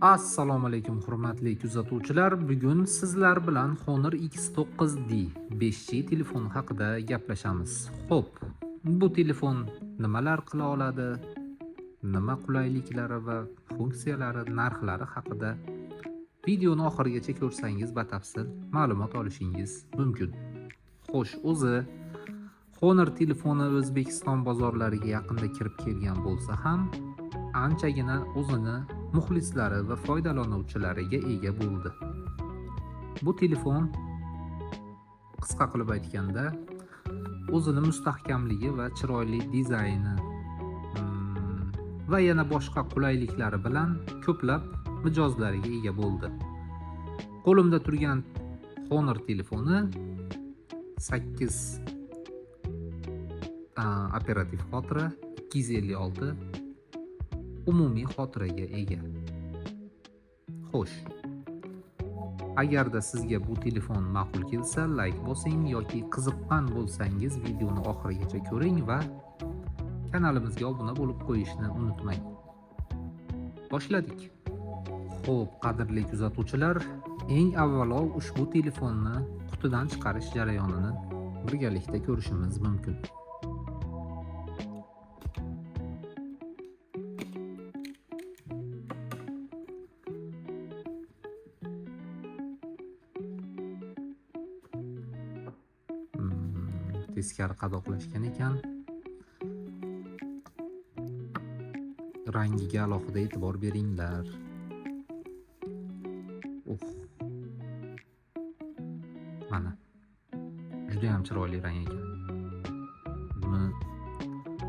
Assalomu alaykum hurmatli kuzatuvchilar. Bugun sizlar bilan Honor X9D 5G telefon haqida gaplashamiz. Xo'p, bu telefon nimalar qila oladi? Nima qulayliklari va funksiyalari, narxlari haqida videoni oxirigacha ko'rsangiz batafsil ma'lumot olishingiz mumkin. Xo'sh, o'zi Honor telefoni O'zbekiston bozorlariga yaqinda kirib kelgan bo'lsa ham, anchagina o'zini muxlislari va foydalanuvchilariga ega bo'ldi. Bu telefon qisqa qilib aytganda o'zini mustahkamligi va chiroyli dizayni va yana boshqa qulayliklari bilan ko'plab mijozlariga ega bo'ldi. Qo'limda turgan Honor telefoni 8 operativ xotira, 256 umumiy xotiraga ega. Xo'sh, agarda sizga bu telefon ma'qul kelsa, like bosing yoki qiziqqan bo'lsangiz videoni oxirigacha ko'ring va kanalimizga obuna bo'lib qo'yishni unutmang. Boshladik. Xo'p, qadrli kuzatuvchilar, eng avvalo ushbu telefonni qutidan chiqarish jarayonini birgalikda ko'rishimiz mumkin. Teskari qadoqlashgan ekan. Rangiga alohida e'tibor beringlar. Mana. Juda ham chiroyli rang ekan. Buni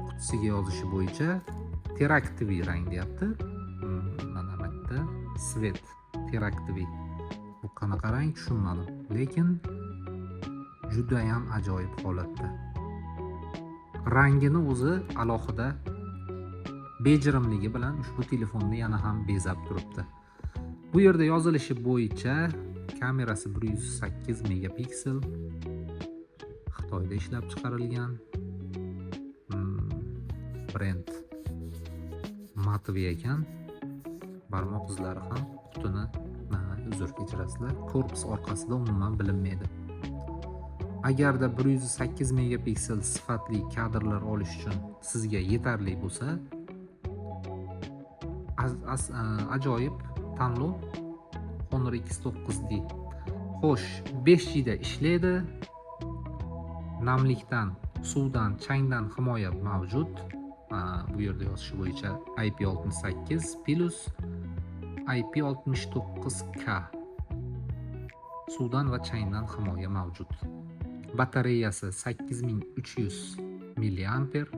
qutisiga yozishi bo'yicha teraktiviy rang deyapti. Mana bu yerda svet teraktiviy. Bu qanaqa rang tushunmadim, lekin juda ham ajoyib holatda. Rangini o'zi alohida bejirimligi bilan ushbu telefonni yana ham bezab turibdi. Bu yerda yozilishi bo'yicha kamerasi 108 megapiksel, Xitoyda ishlab chiqarilgan, brend Matvi ekan. Barmoq izlari ham qutini, uzr kechirasizlar, korpus orqasida umuman bilinmaydi. Agarda 108 megapiksel sifatli kadrlar olish uchun sizga yetarli bo'lsa, ajoyib tanlov Honor X9D. Xo'sh, 5G da ishlaydi. Namlikdan, suvdan, changdan himoya mavjud. Bu yerda yozishi bo'yicha IP68 plus IP69K. Suvdan va changdan himoya mavjud. Batareyasi 8300 mAh.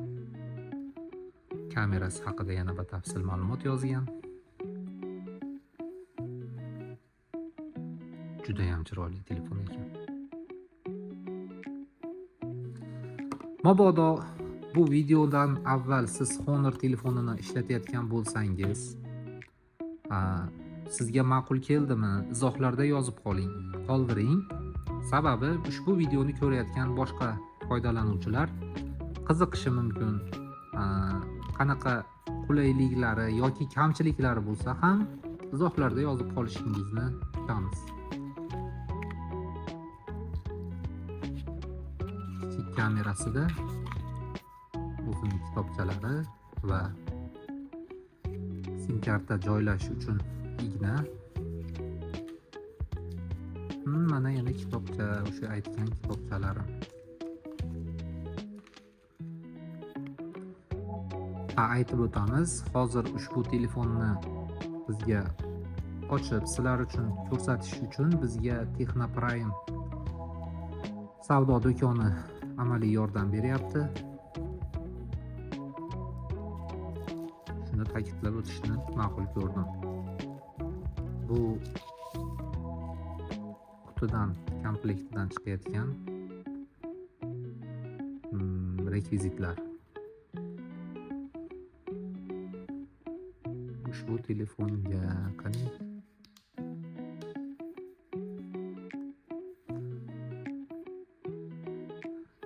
Kamerasi haqida yana batafsil ma'lumot yozgan. Juda ham chiroyli telefon ekan. Mabodo bu videodan avval siz Honor telefonini ishlatayotgan bo'lsangiz, sizga ma'qul keldimi? Izohlarda yozib qoldiring. Sababi ushbu videoni ko'rayotgan boshqa foydalanuvchilar qiziqishi mumkin. Qanaqa qulayliklari yoki kamchiliklari bo'lsa ham izohlarda yozib qolishingizni kutamiz. Kichik kamerasida o'zining kitobchalari va sim karta joylash uchun igna. Mana yana kitobcha, o'sha aytgan kitobchalari. Aytib o'tamiz, hozir ushbu telefonni bizga ochib, sizlar uchun ko'rsatish uchun bizga Texnoprime savdo do'koni amaliy yordam beryapti. Shuni ta'kidlab o'tishni ma'qul ko'rdim. Bu qutidan, komplektidan chiqayotgan rekvizitlar. Ushbu telefonga qani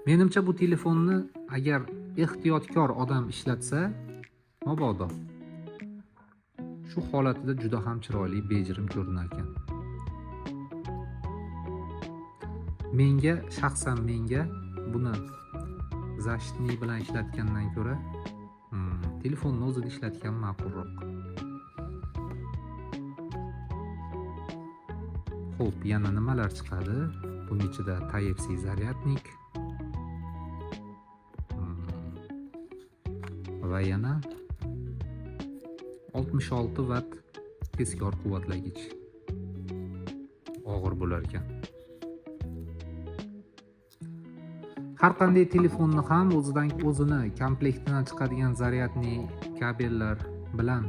menimcha bu telefonni agar ehtiyotkor odam ishlatsa, mabodo Shu holatida juda ham chiroyli, bejirim ko'rinar ekan. Shaxsan menga buni zashtniy bilan ishlatgandan ko'ra telefonni o'zida ishlatgan ma'qulroq. Xo'p, yana nimalar chiqadi? Buning ichida Type-C zaryadnik va yana 66 vatt tezkor quvvatlagich og'ir bo'lar ekan. Har qanday telefonni ham o'zini komplektidan chiqadigan zaryadli kabellar bilan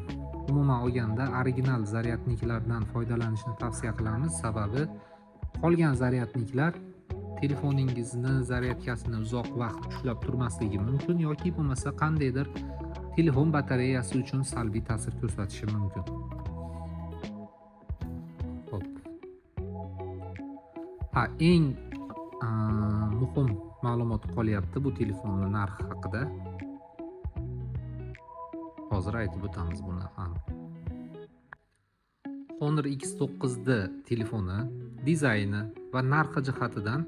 umuman olganda original zaryadniklardan foydalanishni tavsiya qilamiz. Sababi qolgan zaryadniklar telefoningizni zaryadkasini uzoq vaqt ushlab turmasligi mumkin yoki bo'lmasa qandaydir telefon batareyasi uchun salbiy ta'sir ko'rsatishi mumkin. Xo'p. Eng muhim ma'lumot qolyapti bu telefonning narxi haqida. Hozir aytib o'tamiz buni ham. Honor X9D telefoni dizayni va narxi jihatidan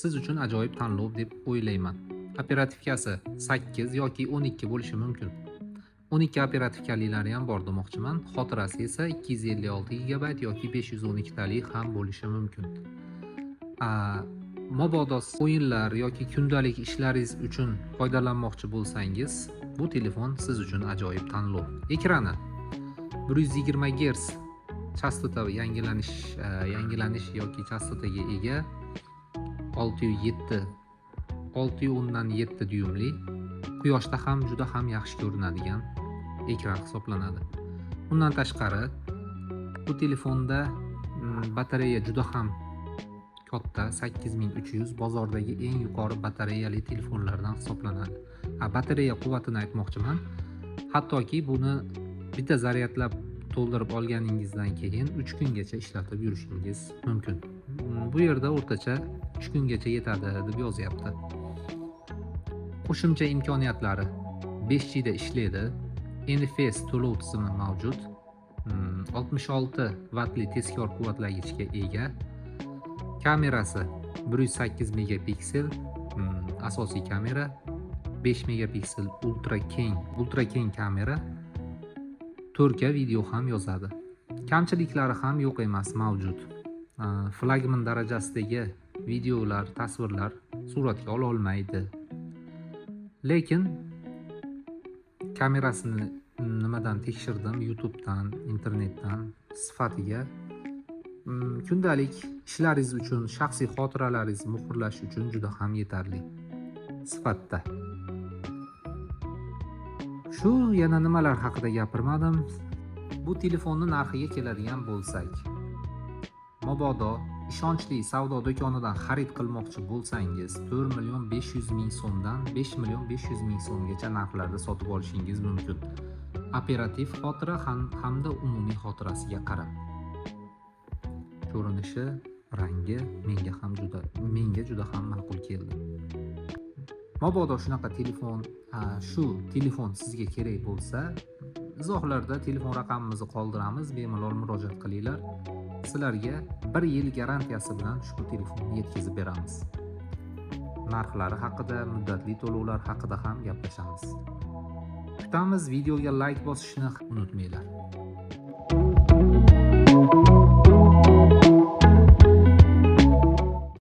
siz uchun ajoyib tanlov deb o'ylayman. Operativkasi 8 yoki 12 bo'lishi mumkin. 12 operativkaliklari ham bor demoqchiman. Xotirasi esa 256 GB yoki 512 talik ham bo'lishi mumkin. Mabodo o'yinlar yoki kundalik ishlaringiz uchun foydalanmoqchi bo'lsangiz, bu telefon siz uchun ajoyib tanlov. Ekrani 120 Hz chastota yangilanish yoki chastotaga ega 6.7 dyumli, quyoshda ham juda ham yaxshi ko'rinadigan ekran hisoblanadi. Undan tashqari bu telefonda batareya juda ham katta, 8300, bozordagi eng yuqori batareyali telefonlardan hisoblanadi. Batareya quvvatini aytmoqchiman. Hattoki buni bitta zaryadlab to'ldirib olganingizdan keyin 3 kungacha ishlatib yurishingiz mumkin. Bu yerda o'rtacha 3 kungacha yetadi deb yozyapti. Qo'shimcha imkoniyatlari 5G da ishlaydi. NFC to'lov tizimi mavjud. 66 vattli tezkor quvvatlagichga ega. Kamerasi 108 megapiksel, asosiy kamera, 5 megapiksel ultra keng kamera, 4K video ham yozadi. Kamchiliklari ham yo'q emas, mavjud. Flagman darajasidagi videolar, tasvirlar suratga ola olmaydi. Lekin kamerasini nimadan tekshirdim, YouTube'dan, internetdan, sifatiga kundalik ishlaringiz uchun, shaxsiy xotiralaringizni muhrlash uchun juda ham yetarli sifatda. Shu yana nimalar haqida gapirmadim. Bu telefonni narxiga keladigan bo'lsak, mabodo ishonchli savdo do'konidan xarid qilmoqchi bo'lsangiz, 4.500.000 so'mdan 5.500.000 so'mgacha narxlarda sotib olishingiz mumkin. Operativ xotira hamda umumiy xotirasiga qarab. Ko'rinishi, rangi menga juda ham ma'qul keldi. Mabodo shunaqa shu telefon sizga kerak bo'lsa, izohlarda telefon raqamimizni qoldiramiz, bemalol murojaat qilinglar. Sizlarga 1 yil garantiyasi bilan ushbu telefonni yetkazib beramiz. Narxlari haqida, muddatli to'lovlar haqida ham gaplashamiz. Kutamiz, videoga like bosishni unutmanglar.